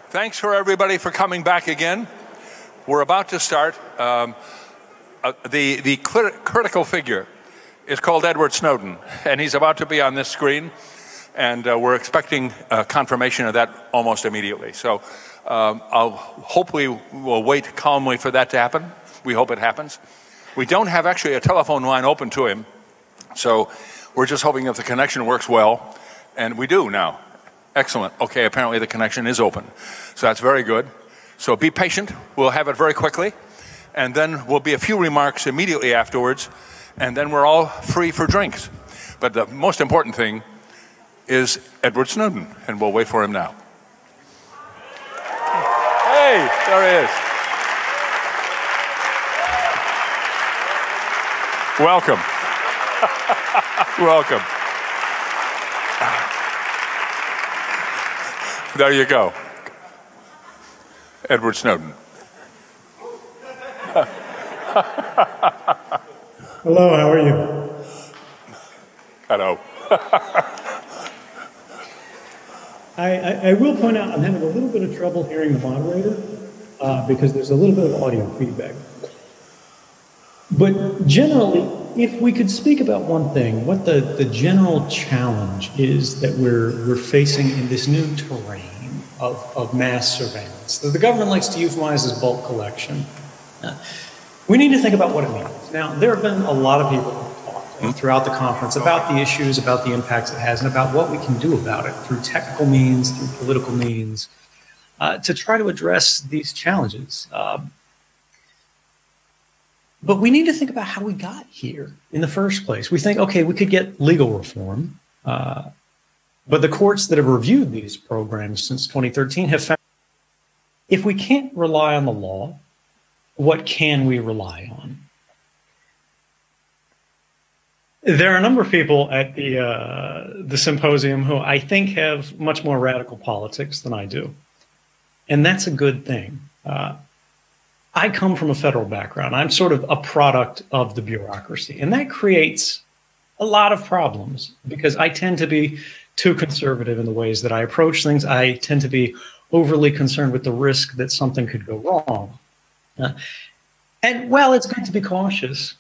Thanks for everybody for coming back again. We're about to start. The critical figure is called Edward Snowden, and he's about to be on this screen, and we're expecting confirmation of that almost immediately. So hopefully we'll wait calmly for that to happen. We hope it happens. We don't have actually a telephone line open to him, so we're just hoping if the connection works well, and we do now. Excellent. Okay, apparently the connection is open. So that's very good. So be patient. We'll have it very quickly. And then will be a few remarks immediately afterwards. And then we're all free for drinks. But the most important thing is Edward Snowden. And we'll wait for him now. Hey, there he is. Welcome. Welcome. There you go. Edward Snowden. Hello, how are you? Hello. I will point out I'm having a little bit of trouble hearing the moderator because there's a little bit of audio feedback. But generally, if we could speak about one thing, what the general challenge is that we're facing in this new terrain of mass surveillance, that the government likes to euphemize as bulk collection. We need to think about what it means. Now, there have been a lot of people who talked throughout the conference about the issues, about the impacts it has, and about what we can do about it through technical means, through political means, to try to address these challenges. But we need to think about how we got here in the first place. We think, okay, we could get legal reform, but the courts that have reviewed these programs since 2013 have found if we can't rely on the law, what can we rely on? There are a number of people at the symposium who I think have much more radical politics than I do, and that's a good thing. I come from a federal background. I'm sort of a product of the bureaucracy, and that creates a lot of problems because I tend to be too conservative in the ways that I approach things. I tend to be overly concerned with the risk that something could go wrong. And while it's good to be cautious,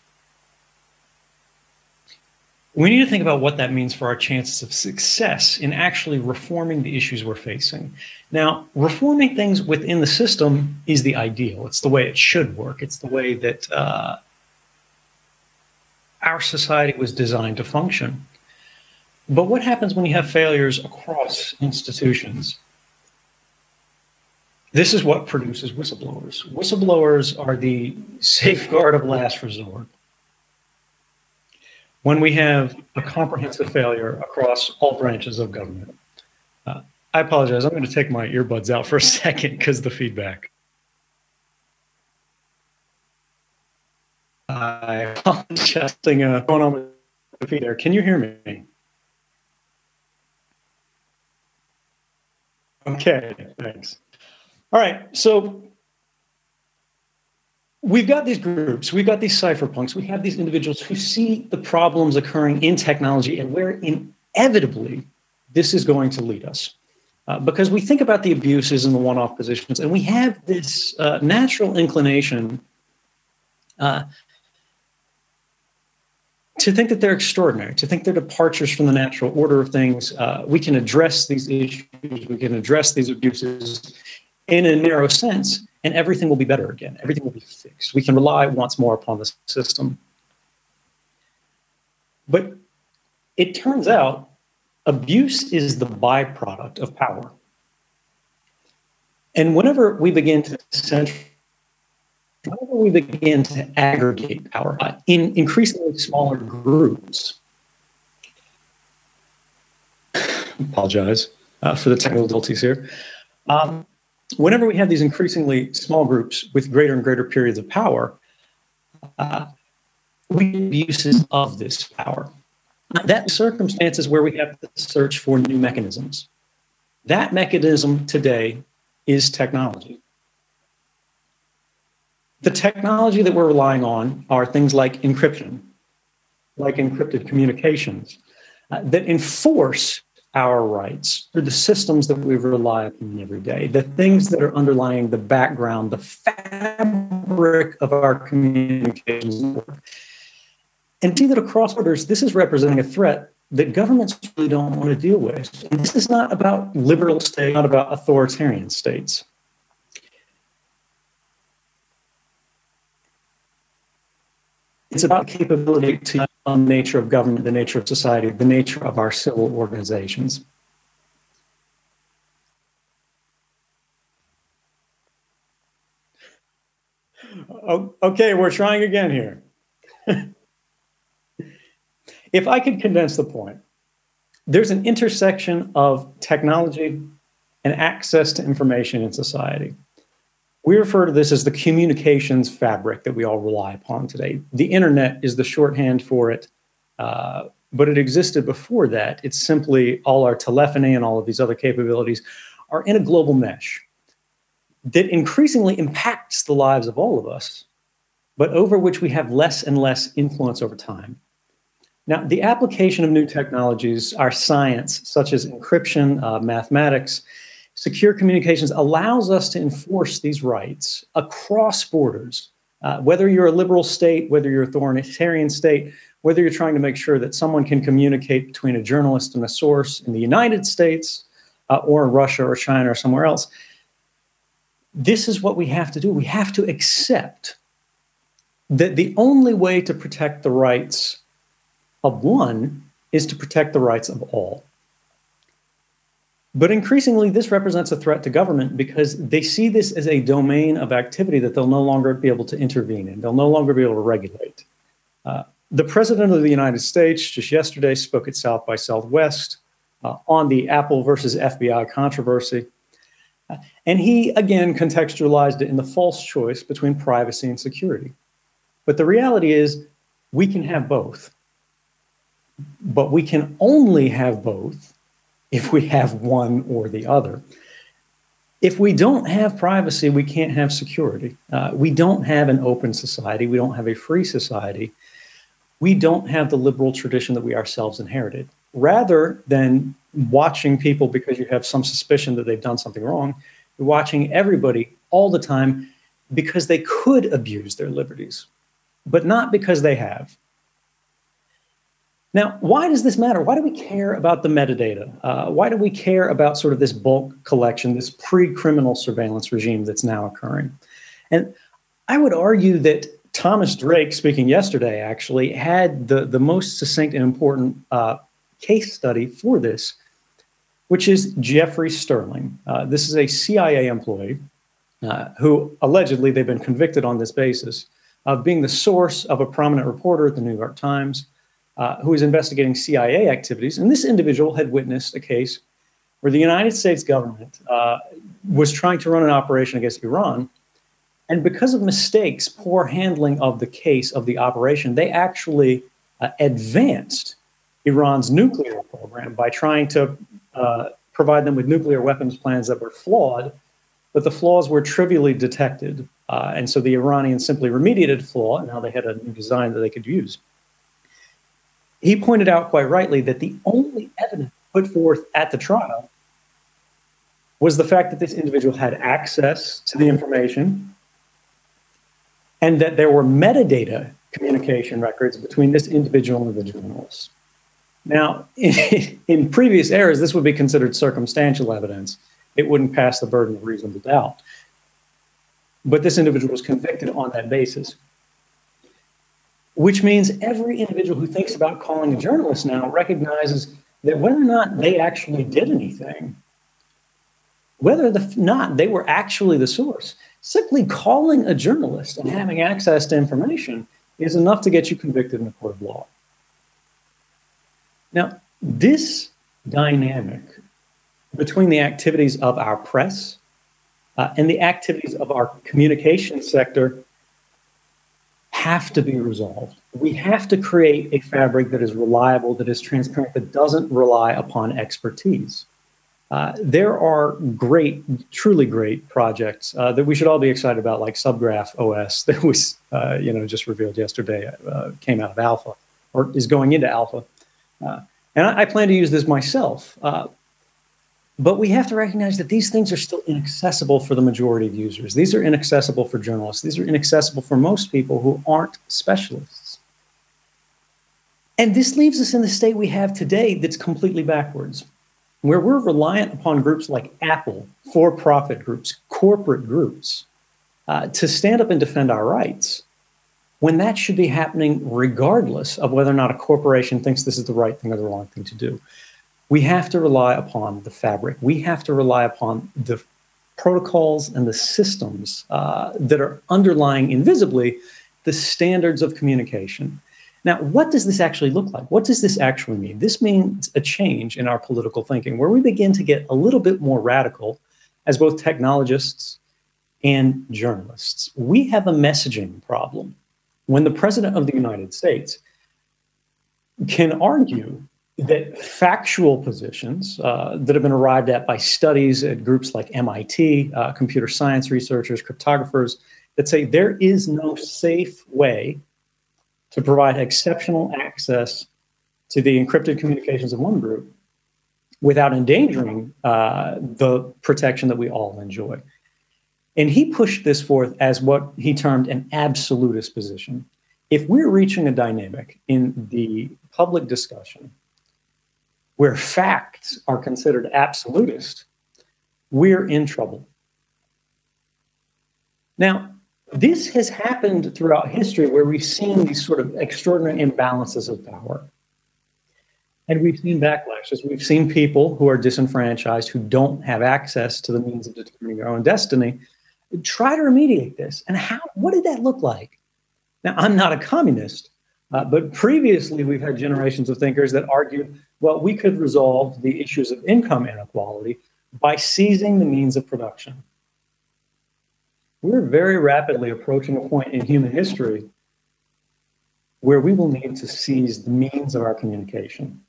we need to think about what that means for our chances of success in actually reforming the issues we're facing. Now, reforming things within the system is the ideal. It's the way it should work. It's the way that our society was designed to function. But what happens when you have failures across institutions? This is what produces whistleblowers. Whistleblowers are the safeguard of last resort. When we have a comprehensive failure across all branches of government. I apologize, I'm going to take my earbuds out for a second because of the feedback. I apologize. Going on with the feed there. Can you hear me? Okay, thanks. All right, so we've got these groups, we've got these cypherpunks, we have these individuals who see the problems occurring in technology and where inevitably this is going to lead us. Because we think about the abuses and the one-off positions, and we have this natural inclination to think that they're extraordinary, to think they're departures from the natural order of things. We can address these issues, we can address these abuses in a narrow sense, and everything will be better again. Everything will be fixed. We can rely once more upon the system. But it turns out abuse is the byproduct of power. And whenever we begin to aggregate power in increasingly smaller groups, apologize for the technical difficulties here. Whenever we have these increasingly small groups with greater and greater periods of power, we have uses of this power. That circumstances where we have to search for new mechanisms. That mechanism today is technology. The technology that we're relying on are things like encryption, like encrypted communications, that enforce our rights through the systems that we rely upon every day, the things that are underlying the background, the fabric of our communications network. And see that across borders, this is representing a threat that governments really don't want to deal with. And this is not about liberal states, not about authoritarian states. It's about the capability to the nature of government, the nature of society, the nature of our civil organizations. Okay, we're trying again here. If I could condense the point, there's an intersection of technology and access to information in society. We refer to this as the communications fabric that we all rely upon today. The internet is the shorthand for it, but it existed before that. It's simply all our telephony and all of these other capabilities are in a global mesh that increasingly impacts the lives of all of us, but over which we have less and less influence over time. Now, the application of new technologies, our science, such as encryption, mathematics, secure communications, allows us to enforce these rights across borders, whether you're a liberal state, whether you're an authoritarian state, whether you're trying to make sure that someone can communicate between a journalist and a source in the United States or in Russia or China or somewhere else. This is what we have to do. We have to accept that the only way to protect the rights of one is to protect the rights of all. But increasingly, this represents a threat to government because they see this as a domain of activity that they'll no longer be able to intervene in. They'll no longer be able to regulate. The President of the United States just yesterday spoke at South by Southwest on the Apple versus FBI controversy. And he, again, contextualized it in the false choice between privacy and security. But the reality is we can have both. But we can only have both if we have one or the other. If we don't have privacy, we can't have security. We don't have an open society. We don't have a free society. We don't have the liberal tradition that we ourselves inherited. Rather than watching people because you have some suspicion that they've done something wrong, you're watching everybody all the time because they could abuse their liberties, but not because they have. Now, why does this matter? Why do we care about the metadata? Why do we care about sort of this bulk collection, this pre-criminal surveillance regime that's now occurring? And I would argue that Thomas Drake, speaking yesterday, actually had the most succinct and important case study for this, which is Jeffrey Sterling. This is a CIA employee who allegedly they've been convicted on this basis of being the source of a prominent reporter at the New York Times, who was investigating CIA activities. And this individual had witnessed a case where the United States government was trying to run an operation against Iran. And because of mistakes, poor handling of the case, of the operation, they actually advanced Iran's nuclear program by trying to provide them with nuclear weapons plans that were flawed, but the flaws were trivially detected. And so the Iranians simply remediated the flaw, and now they had a new design that they could use. He pointed out quite rightly that the only evidence put forth at the trial was the fact that this individual had access to the information and that there were metadata communication records between this individual and the journalist. Now, in previous eras, this would be considered circumstantial evidence. It wouldn't pass the burden of reasonable doubt. But this individual was convicted on that basis, which means every individual who thinks about calling a journalist now recognizes that whether or not they actually did anything, whether or not they were actually the source, simply calling a journalist and having access to information is enough to get you convicted in a court of law. Now, this dynamic between the activities of our press and the activities of our communication sector have to be resolved. We have to create a fabric that is reliable, that is transparent, that doesn't rely upon expertise. There are great, truly great projects that we should all be excited about, like Subgraph OS that was, just revealed yesterday, came out of alpha or is going into alpha. And I plan to use this myself. But we have to recognize that these things are still inaccessible for the majority of users. These are inaccessible for journalists. These are inaccessible for most people who aren't specialists. And this leaves us in the state we have today that's completely backwards, where we're reliant upon groups like Apple, for-profit groups, corporate groups, to stand up and defend our rights, when that should be happening regardless of whether or not a corporation thinks this is the right thing or the wrong thing to do. We have to rely upon the fabric. We have to rely upon the protocols and the systems that are underlying invisibly the standards of communication. Now, what does this actually look like? What does this actually mean? This means a change in our political thinking, where we begin to get a little bit more radical as both technologists and journalists. We have a messaging problem. When the President of the United States can argue that factual positions that have been arrived at by studies at groups like MIT, computer science researchers, cryptographers, that say there is no safe way to provide exceptional access to the encrypted communications of one group without endangering the protection that we all enjoy. And he pushed this forth as what he termed an absolutist position. If we're reaching a dynamic in the public discussion where facts are considered absolutist, we're in trouble. Now, this has happened throughout history, where we've seen these sort of extraordinary imbalances of power. And we've seen backlashes. We've seen people who are disenfranchised, who don't have access to the means of determining their own destiny, try to remediate this. And what did that look like? Now, I'm not a communist, but previously we've had generations of thinkers that argued, well, we could resolve the issues of income inequality by seizing the means of production. We're very rapidly approaching a point in human history where we will need to seize the means of our communication.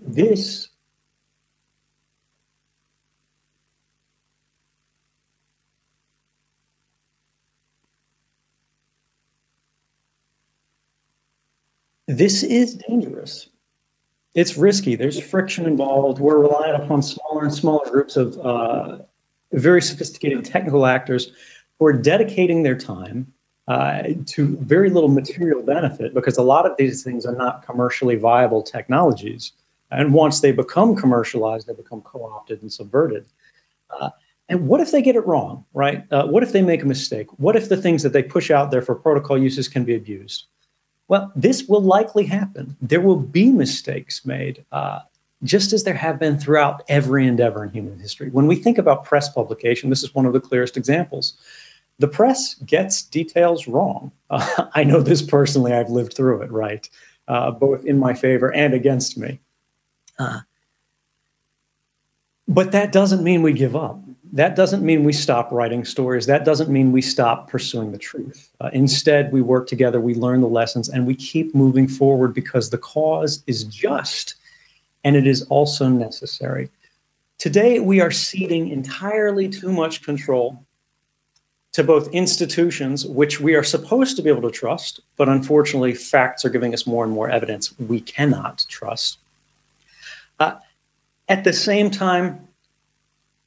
This is dangerous. It's risky. There's friction involved. We're reliant upon smaller and smaller groups of very sophisticated technical actors who are dedicating their time to very little material benefit, because a lot of these things are not commercially viable technologies. And once they become commercialized, they become co-opted and subverted. And what if they get it wrong, right? What if they make a mistake? What if the things that they push out there for protocol uses can be abused? Well, this will likely happen. There will be mistakes made, just as there have been throughout every endeavor in human history. When we think about press publication, this is one of the clearest examples. The press gets details wrong. I know this personally. I've lived through it, right? Both in my favor and against me. But that doesn't mean we give up. That doesn't mean we stop writing stories. That doesn't mean we stop pursuing the truth. Instead, we work together, we learn the lessons, and we keep moving forward, because the cause is just, and it is also necessary. Today, we are ceding entirely too much control to both institutions, which we are supposed to be able to trust, but unfortunately, facts are giving us more and more evidence we cannot trust. At the same time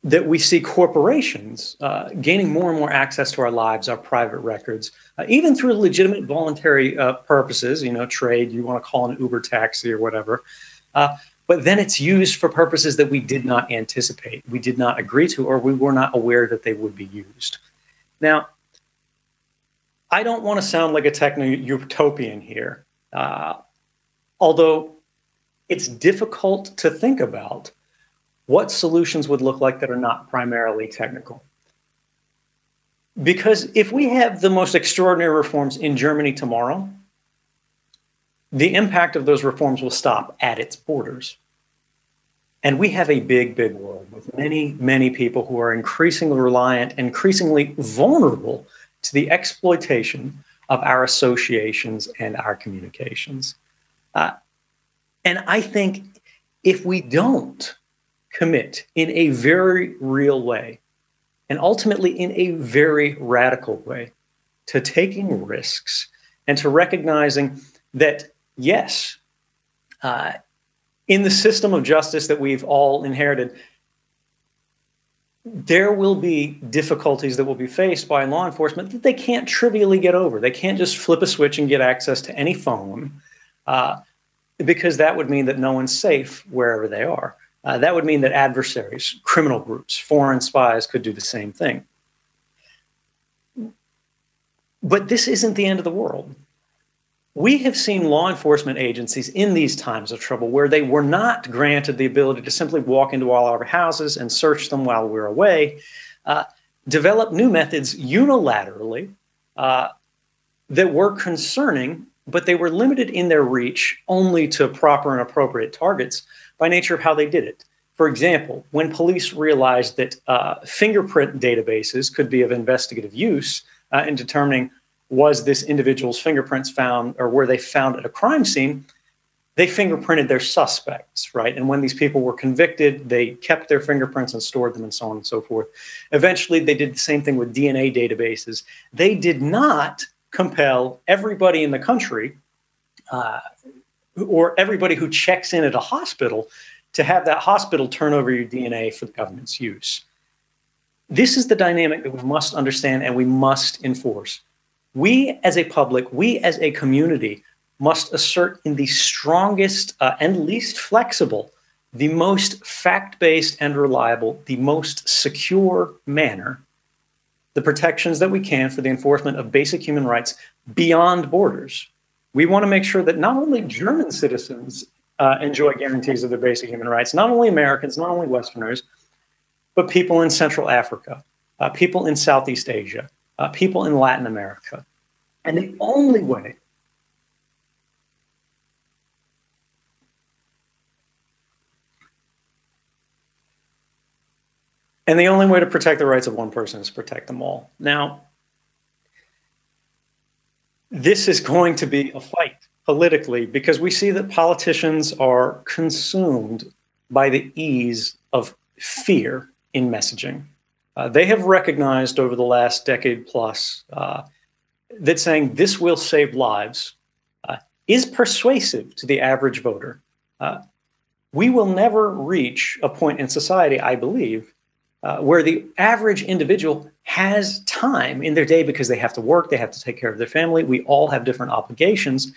that we see corporations gaining more and more access to our lives, our private records, even through legitimate voluntary purposes, trade, you want to call an Uber taxi or whatever. But then it's used for purposes that we did not anticipate, we did not agree to, or we were not aware that they would be used. Now, I don't want to sound like a techno-utopian here, although it's difficult to think about what solutions would look like that are not primarily technical. Because if we have the most extraordinary reforms in Germany tomorrow, the impact of those reforms will stop at its borders. And we have a big, big world with many, many people who are increasingly reliant, increasingly vulnerable to the exploitation of our associations and our communications. And I think if we don't commit in a very real way, and ultimately in a very radical way, to taking risks and to recognizing that, yes, In the system of justice that we've all inherited, there will be difficulties that will be faced by law enforcement that they can't trivially get over. They can't just flip a switch and get access to any phone, because that would mean that no one's safe wherever they are. That would mean that adversaries, criminal groups, foreign spies could do the same thing. But this isn't the end of the world. We have seen law enforcement agencies in these times of trouble where they were not granted the ability to simply walk into all our houses and search them while we're away, develop new methods unilaterally that were concerning, but they were limited in their reach only to proper and appropriate targets by nature of how they did it. For example, when police realized that fingerprint databases could be of investigative use in determining was this individual's fingerprints found, or were they found at a crime scene, they fingerprinted their suspects, right? And when these people were convicted, they kept their fingerprints and stored them and so on and so forth. Eventually, they did the same thing with DNA databases. They did not compel everybody in the country or everybody who checks in at a hospital to have that hospital turn over your DNA for the government's use. This is the dynamic that we must understand and we must enforce. We as a public, we as a community must assert in the strongest and least flexible, the most fact-based and reliable, the most secure manner, the protections that we can for the enforcement of basic human rights beyond borders. We want to make sure that not only German citizens enjoy guarantees of their basic human rights, not only Americans, not only Westerners, but people in Central Africa, people in Southeast Asia, people in Latin America. And the only way to protect the rights of one person is to protect them all. Now, this is going to be a fight politically because we see that politicians are consumed by the ease of fear in messaging. They have recognized over the last decade plus that saying this will save lives is persuasive to the average voter. We will never reach a point in society, I believe, where the average individual has time in their day because they have to work, they have to take care of their family. We all have different obligations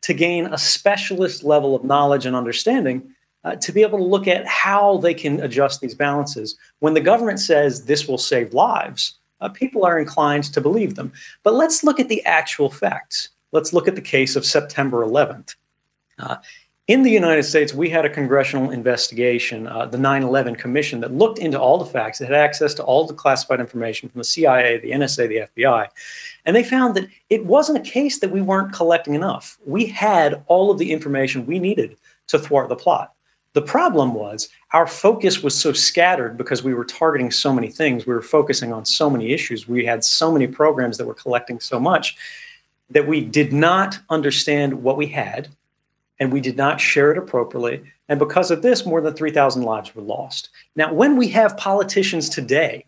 to gain a specialist level of knowledge and understanding to be able to look at how they can adjust these balances. When the government says this will save lives, people are inclined to believe them. But let's look at the actual facts. Let's look at the case of September 11th. In the United States, we had a congressional investigation, the 9/11 Commission, that looked into all the facts. It had access to all the classified information from the CIA, the NSA, the FBI. And they found that it wasn't a case that we weren't collecting enough. We had all of the information we needed to thwart the plot. The problem was our focus was so scattered because we were targeting so many things. We were focusing on so many issues. We had so many programs that were collecting so much that we did not understand what we had, and we did not share it appropriately. And because of this, more than 3,000 lives were lost. Now, when we have politicians today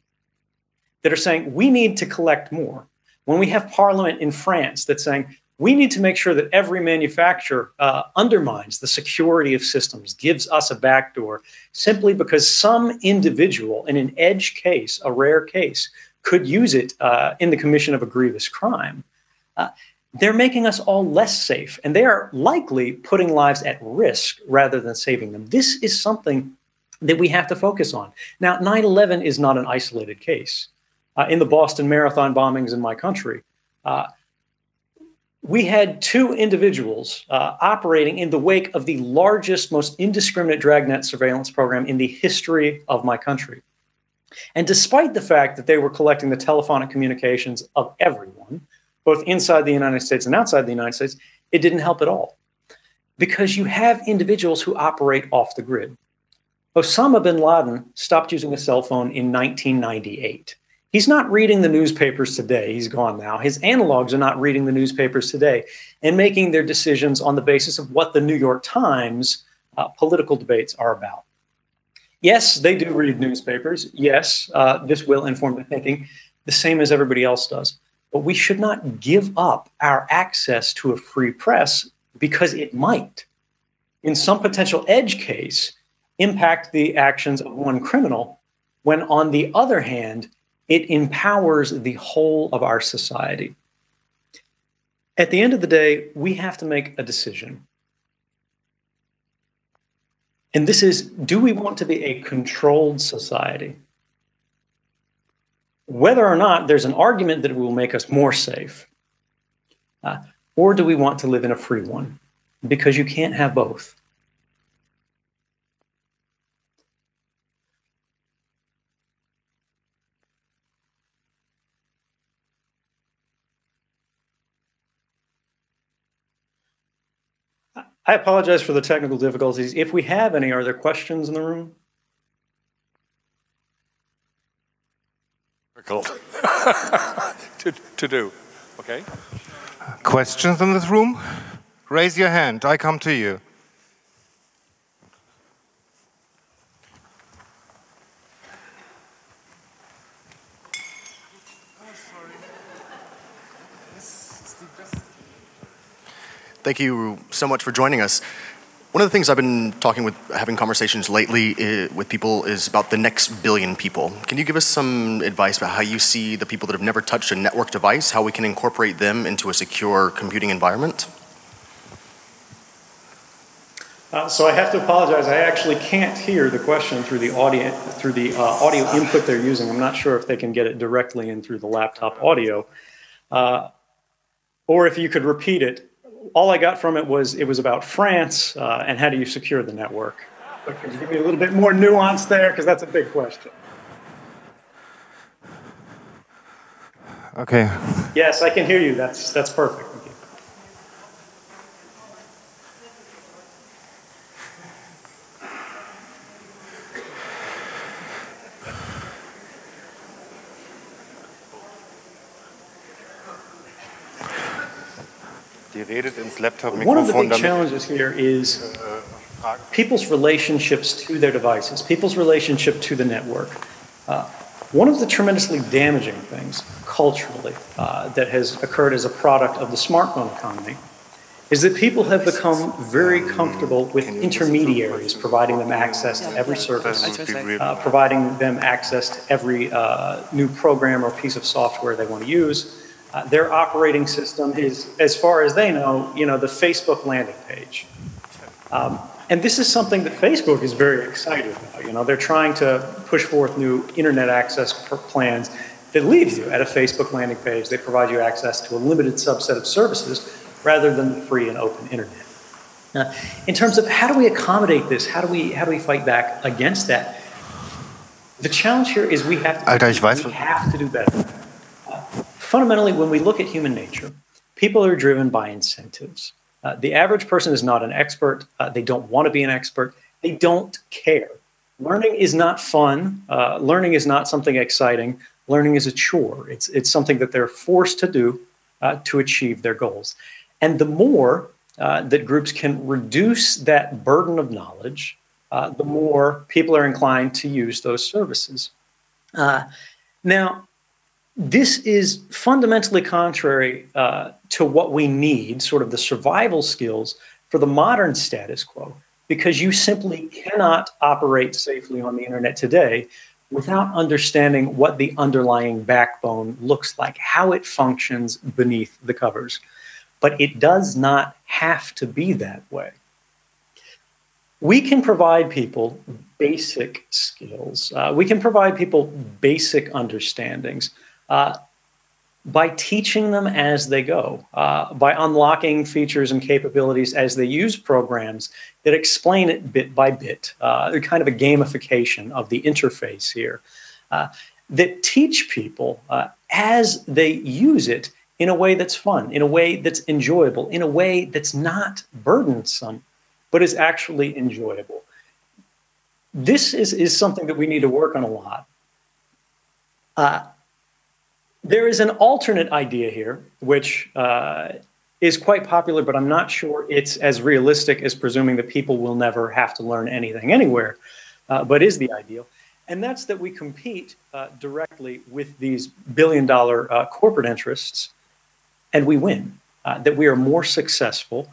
that are saying we need to collect more, when we have Parliament in France that's saying we need to make sure that every manufacturer undermines the security of systems, gives us a backdoor, simply because some individual in an edge case, a rare case, could use it in the commission of a grievous crime, they're making us all less safe, and they are likely putting lives at risk rather than saving them. This is something that we have to focus on. Now, 9/11 is not an isolated case. In the Boston Marathon bombings in my country, we had two individuals operating in the wake of the largest, most indiscriminate dragnet surveillance program in the history of my country. And despite the fact that they were collecting the telephonic communications of everyone, both inside the United States and outside the United States, it didn't help at all. Because you have individuals who operate off the grid. Osama bin Laden stopped using a cell phone in 1998. He's not reading the newspapers today. He's gone now. His analogs are not reading the newspapers today and making their decisions on the basis of what the New York Times political debates are about. Yes, they do read newspapers. Yes, this will inform their thinking, the same as everybody else does. But we should not give up our access to a free press because it might. in some potential edge case, impact the actions of one criminal, when on the other hand, it empowers the whole of our society. At the end of the day, we have to make a decision. And this is, do we want to be a controlled society? Whether or not there's an argument that it will make us more safe, or do we want to live in a free one? Because you can't have both. I apologize for the technical difficulties. If we have any, are there questions in the room? Difficult to do. Okay. Questions in this room? Raise your hand. I come to you. Thank you so much for joining us. One of the things I've been having conversations lately with people is about the next billion people. Can you give us some advice about how you see the people that have never touched a network device, how we can incorporate them into a secure computing environment? So I have to apologize. I actually can't hear the question through the audio input they're using. I'm not sure if they can get it directly in through the laptop audio, or if you could repeat it. All I got from it was about France and how do you secure the network. But could you give me a little bit more nuance there? Because that's a big question. Okay. Yes, I can hear you. That's perfect. Thank you. One of the big challenges here is people's relationships to their devices, people's relationship to the network. One of the tremendously damaging things culturally that has occurred as a product of the smartphone economy is that people have become very comfortable with intermediaries providing them access to every service, providing them access to every new program or piece of software they want to use. Their operating system is, as far as they know, the Facebook landing page. And this is something that Facebook is very excited about. They're trying to push forth new internet access plans that leave you at a Facebook landing page. They provide you access to a limited subset of services rather than the free and open internet. In terms of how do we accommodate this, how do we fight back against that? The challenge here is we have to do better. Fundamentally, when we look at human nature, people are driven by incentives. The average person is not an expert. They don't want to be an expert. They don't care. Learning is not fun. Learning is not something exciting. Learning is a chore. It's something that they're forced to do to achieve their goals. And the more that groups can reduce that burden of knowledge, the more people are inclined to use those services. Now, this is fundamentally contrary to what we need, sort of the survival skills for the modern status quo, because you simply cannot operate safely on the internet today without understanding what the underlying backbone looks like, how it functions beneath the covers. But it does not have to be that way. We can provide people basic skills. We can provide people basic understandings by teaching them as they go, by unlocking features and capabilities as they use programs that explain it bit by bit, kind of a gamification of the interface here, that teach people as they use it in a way that's fun, in a way that's enjoyable, in a way that's not burdensome, but is actually enjoyable. This is something that we need to work on a lot. There is an alternate idea here, which is quite popular, but I'm not sure it's as realistic as presuming that people will never have to learn anything anywhere, but is the ideal. And that's that we compete directly with these billion-dollar corporate interests, and we win, that we are more successful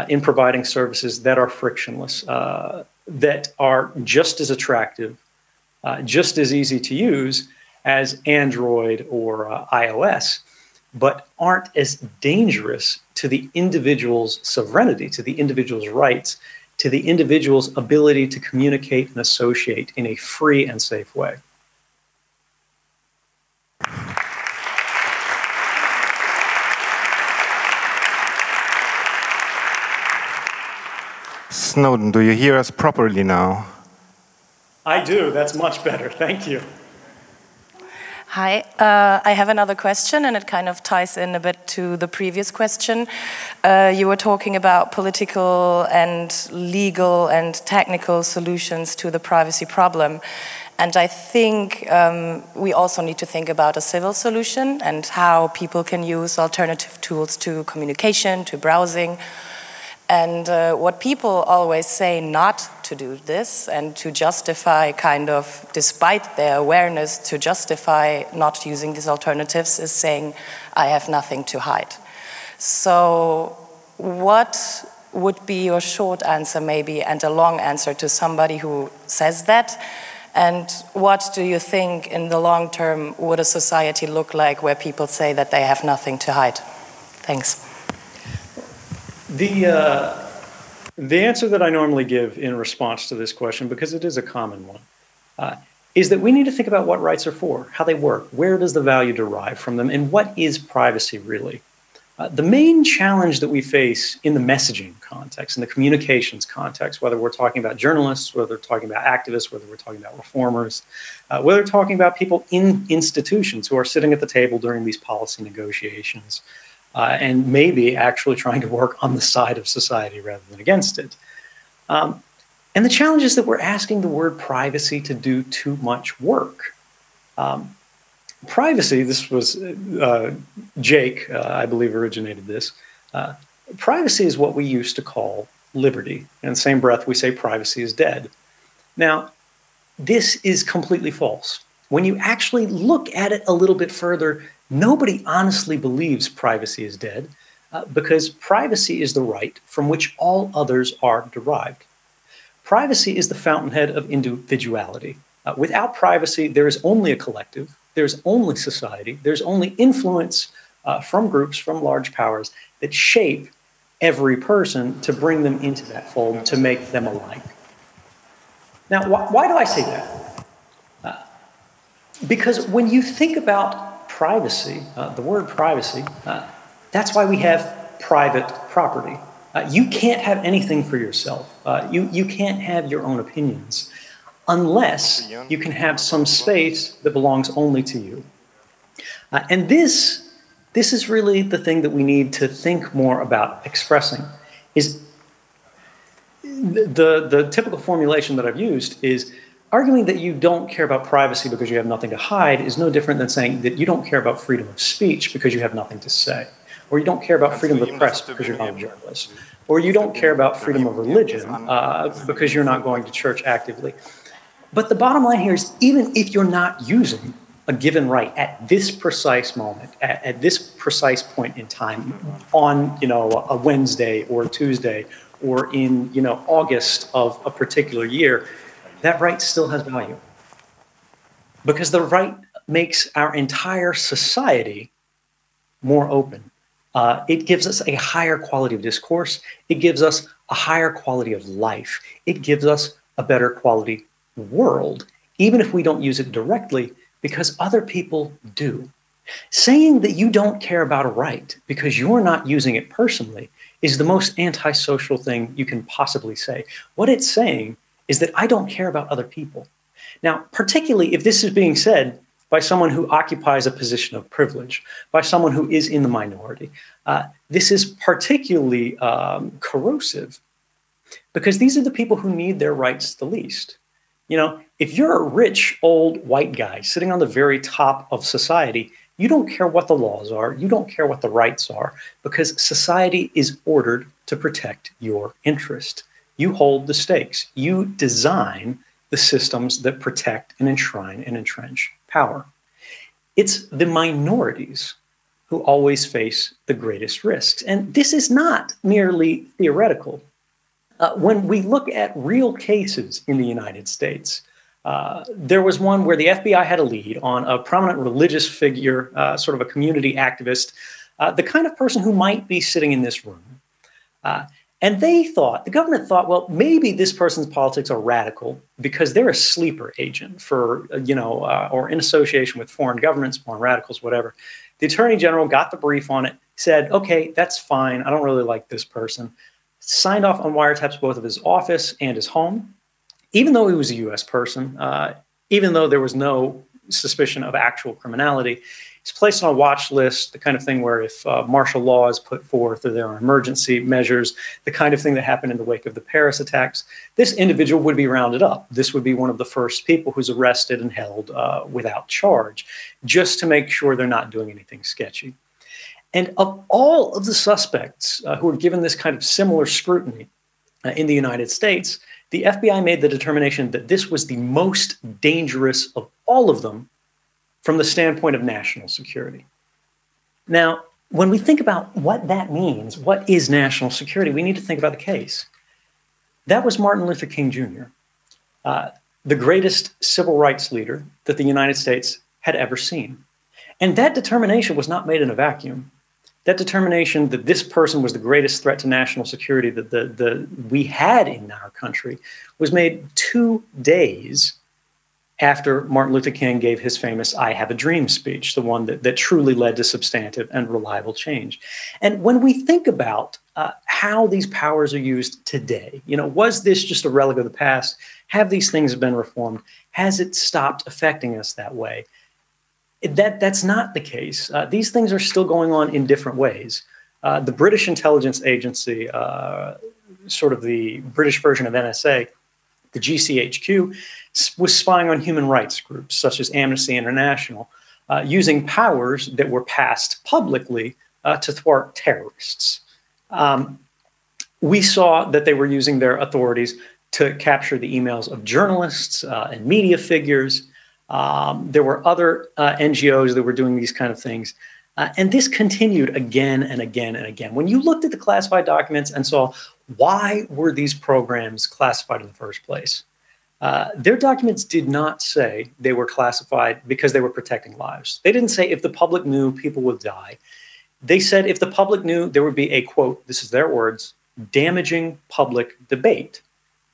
in providing services that are frictionless, that are just as attractive, just as easy to use as Android or iOS, but aren't as dangerous to the individual's sovereignty, to the individual's rights, to the individual's ability to communicate and associate in a free and safe way. Snowden, do you hear us properly now? I do. That's much better. Thank you. Hi, I have another question, and it kind of ties in a bit to the previous question. You were talking about political and legal and technical solutions to the privacy problem. And I think we also need to think about a civil solution and how people can use alternative tools to communication, to browsing. And what people always say not to do this and to justify kind of, despite their awareness, to justify not using these alternatives is saying, I have nothing to hide. So what would be your short answer maybe and a long answer to somebody who says that? And what do you think in the long term would a society look like where people say that they have nothing to hide? Thanks. The answer that I normally give in response to this question, because it is a common one, is that we need to think about what rights are for, how they work, where does the value derive from them, and what is privacy really? The main challenge that we face in the messaging context, in the communications context, whether we're talking about journalists, whether we're talking about activists, whether we're talking about reformers, whether we're talking about people in institutions who are sitting at the table during these policy negotiations, and maybe actually trying to work on the side of society rather than against it. And the challenge is that we're asking the word privacy to do too much work. Privacy, this was Jake, I believe, originated this. Privacy is what we used to call liberty. In the same breath, we say privacy is dead. Now, this is completely false. When you actually look at it a little bit further, nobody honestly believes privacy is dead because privacy is the right from which all others are derived. Privacy is the fountainhead of individuality. Without privacy, there is only a collective, there's only society, there's only influence from groups, from large powers that shape every person to bring them into that fold, to make them alike. Now, why do I say that? Because when you think about privacy, the word privacy, that's why we have private property. You can't have anything for yourself. You can't have your own opinions unless you can have some space that belongs only to you. And this is really the thing that we need to think more about expressing. Is the typical formulation that I've used is arguing that you don't care about privacy because you have nothing to hide is no different than saying that you don't care about freedom of speech because you have nothing to say. Or you don't care about freedom of the press because you're not a journalist. Or you don't care about freedom of religion because you're not going to church actively. But the bottom line here is even if you're not using a given right at this precise moment, at this precise point in time, on a Wednesday or a Tuesday, or in August of a particular year, that right still has value. Because the right makes our entire society more open. It gives us a higher quality of discourse. It gives us a higher quality of life. It gives us a better quality world, even if we don't use it directly, because other people do. Saying that you don't care about a right because you're not using it personally is the most antisocial thing you can possibly say. What it's saying is that I don't care about other people. Now, particularly if this is being said by someone who occupies a position of privilege, by someone who is in the minority, this is particularly corrosive because these are the people who need their rights the least. If you're a rich, old, white guy sitting on the very top of society, you don't care what the laws are, you don't care what the rights are, because society is ordered to protect your interest. You hold the stakes. You design the systems that protect and enshrine and entrench power. It's the minorities who always face the greatest risks. And this is not merely theoretical. When we look at real cases in the United States, there was one where the FBI had a lead on a prominent religious figure, sort of a community activist, the kind of person who might be sitting in this room. And the government thought, well, maybe this person's politics are radical because they're a sleeper agent for, or in association with foreign governments, foreign radicals, whatever. The attorney general got the brief on it, said, okay, that's fine. I don't really like this person. Signed off on wiretaps both of his office and his home, even though he was a U.S. person, even though there was no suspicion of actual criminality. He's placed on a watch list, the kind of thing where if martial law is put forth or there are emergency measures, the kind of thing that happened in the wake of the Paris attacks, this individual would be rounded up. This would be one of the first people who's arrested and held without charge, just to make sure they're not doing anything sketchy. And of all of the suspects who were given this kind of similar scrutiny in the United States, the FBI made the determination that this was the most dangerous of all of them from the standpoint of national security. Now, when we think about what that means, what is national security, we need to think about the case. That was Martin Luther King Jr., the greatest civil rights leader that the United States had ever seen. And that determination was not made in a vacuum. That determination that this person was the greatest threat to national security that we had in our country was made 2 days after Martin Luther King gave his famous I Have a Dream speech, the one that truly led to substantive and reliable change. And when we think about how these powers are used today, was this just a relic of the past? Have these things been reformed? Has it stopped affecting us that way? That's not the case. These things are still going on in different ways. The British intelligence agency, sort of the British version of NSA, the GCHQ, was spying on human rights groups such as Amnesty International, using powers that were passed publicly to thwart terrorists. We saw that they were using their authorities to capture the emails of journalists and media figures. There were other NGOs that were doing these kind of things. And this continued again and again and again. When you looked at the classified documents and saw why were these programs classified in the first place, their documents did not say they were classified because they were protecting lives. They didn't say if the public knew, people would die. They said if the public knew, there would be a, quote, this is their words, damaging public debate,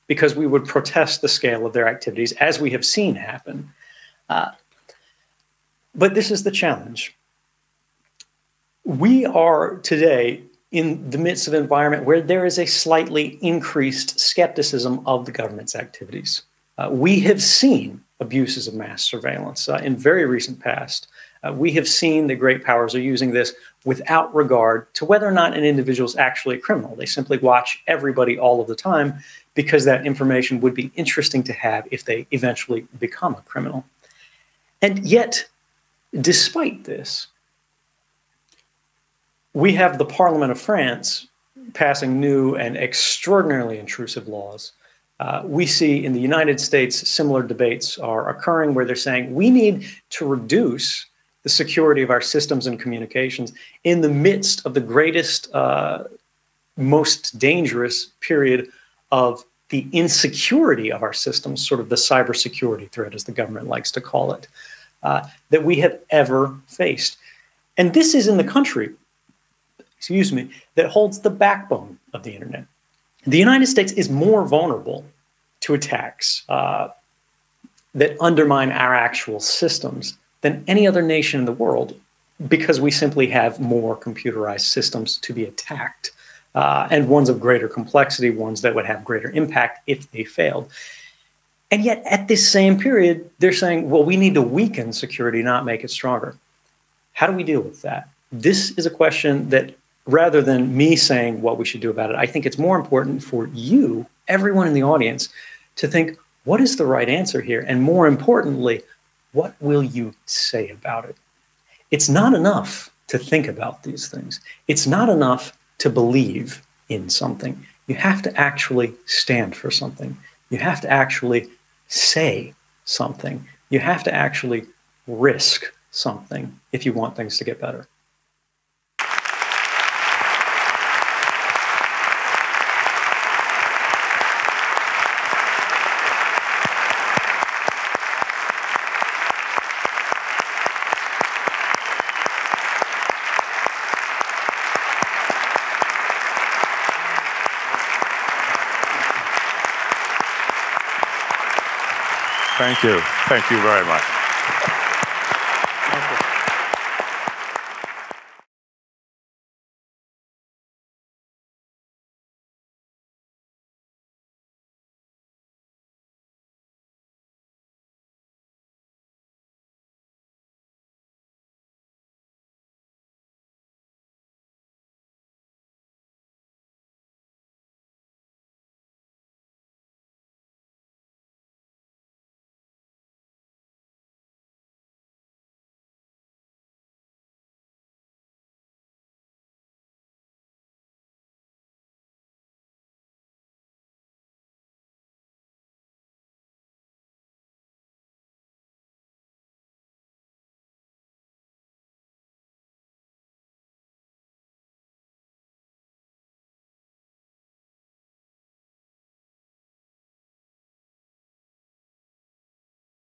because we would protest the scale of their activities, as we have seen happen. But this is the challenge. We are today in the midst of an environment where there is a slightly increased skepticism of the government's activities. We have seen abuses of mass surveillance in very recent past. We have seen that great powers are using this without regard to whether or not an individual is actually a criminal. They simply watch everybody all of the time because that information would be interesting to have if they eventually become a criminal. And yet, despite this, we have the Parliament of France passing new and extraordinarily intrusive laws. We see in the United States similar debates are occurring where they're saying we need to reduce the security of our systems and communications in the midst of the greatest, most dangerous period of the insecurity of our systems, sort of the cybersecurity threat, as the government likes to call it, that we have ever faced. And this is in the country, that holds the backbone of the internet. The United States is more vulnerable to attacks that undermine our actual systems than any other nation in the world, because we simply have more computerized systems to be attacked, and ones of greater complexity, ones that would have greater impact if they failed. And yet at this same period, they're saying, well, we need to weaken security, not make it stronger. How do we deal with that? This is a question that, rather than me saying what we should do about it, I think it's more important for you, everyone in the audience, to think, what is the right answer here? And more importantly, what will you say about it? It's not enough to think about these things. It's not enough to believe in something. You have to actually stand for something. You have to actually say something. You have to actually risk something if you want things to get better. Thank you. Thank you very much.